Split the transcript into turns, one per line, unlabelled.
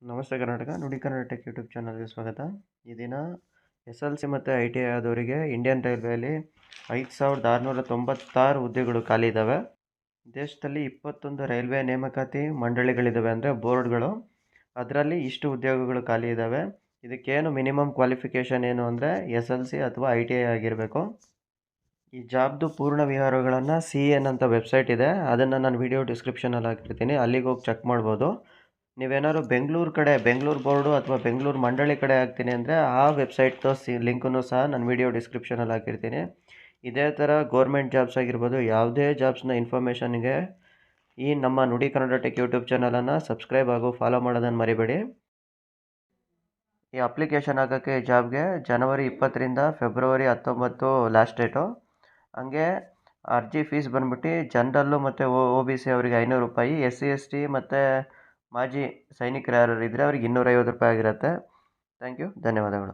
ನಮಸ್ತೆ ಕರ್ನಾಟಕ ನುಡಿ Kannada tech YouTube ಚಾನಲ್ಗೆ ಸ್ವಾಗತ. ಈ ದಿನ SLC ಮತ್ತು ITI ಆದವರಿಗೆ ಇಂಡಿಯನ್ ರೈಲ್ವೆಯಲ್ಲಿ 5696 ಹುದ್ದೆಗಳು ಖಾಲಿ ಇದ್ದಾವೆ. ದೇಶದಲ್ಲಿ 21 ರೈಲ್ವೆ ನೇಮಕಾತಿ ಮಂಡಳಿಗಳಿದ್ದಾವೆ, ಅಂದರೆ ಬೋರ್ಡ್ಗಳು. ಅದರಲ್ಲಿ ಇಷ್ಟು ಉದ್ಯೋಗಗಳು ಖಾಲಿ ಇದ್ದಾವೆ. ಇದಕ್ಕೇನು ಮಿನಿಮಮ್ ಕ್ವಾಲಿಫಿಕೇಷನ್ ಏನು ಅಂದರೆ SLC ಅಥವಾ ITI ಆಗಿರಬೇಕು. ಈ ಜಾಬ್ದು ಪೂರ್ಣ ವಿವರಗಳನ್ನು CN ಅಂತ ವೆಬ್ಸೈಟ್ ಇದೆ, ಅದನ್ನು ನಾನು ವಿಡಿಯೋ ಡಿಸ್ಕ್ರಿಪ್ಷನಲ್ಲಿ ಹಾಕಿರ್ತೀನಿ, ಅಲ್ಲಿಗೆ ಹೋಗಿ ಚೆಕ್ ಮಾಡ್ಬೋದು. ನೀವೇನಾದ್ರು ಬೆಂಗಳೂರು ಬೋರ್ಡು ಅಥವಾ ಬೆಂಗಳೂರು ಮಂಡಳಿ ಕಡೆ ಆಗ್ತೀನಿ ಅಂದರೆ ಆ ವೆಬ್ಸೈಟ್ದು ಲಿಂಕನ್ನು ಸಹ ನಾನು ವಿಡಿಯೋ ಡಿಸ್ಕ್ರಿಪ್ಷನಲ್ಲಿ ಹಾಕಿರ್ತೀನಿ. ಇದೇ ಥರ ಗೋರ್ಮೆಂಟ್ ಜಾಬ್ಸ್ ಆಗಿರ್ಬೋದು, ಯಾವುದೇ ಜಾಬ್ಸ್ನ ಇನ್ಫಾರ್ಮೇಷನ್ಗೆ ಈ ನಮ್ಮ ನುಡಿ ಕನ್ನಡ ಟೆಕ್ ಯೂಟ್ಯೂಬ್ ಚಾನಲನ್ನು ಸಬ್ಸ್ಕ್ರೈಬ್ ಹಾಗೂ ಫಾಲೋ ಮಾಡೋದನ್ನು ಮರಿಬೇಡಿ. ಈ ಅಪ್ಲಿಕೇಶನ್ ಹಾಕೋಕ್ಕೆ ಜಾಬ್ಗೆ ಜನವರಿ 20ರಿಂದ ಫೆಬ್ರವರಿ 19 ಲಾಸ್ಟ್ ಡೇಟು. ಹಂಗೆ ಅರ್ಜಿ ಫೀಸ್ ಬಂದ್ಬಿಟ್ಟು ಜನರಲ್ಲು ಮತ್ತು OBC ಅವರಿಗೆ 500 ರೂಪಾಯಿ, SC ST ಮತ್ತು ಮಾಜಿ ಸೈನಿಕರು ಯಾರು ಇದ್ದರೆ ಅವ್ರಿಗೆ 250 ರೂಪಾಯಿ ಆಗಿರುತ್ತೆ. ಥ್ಯಾಂಕ್ ಯು, ಧನ್ಯವಾದಗಳು.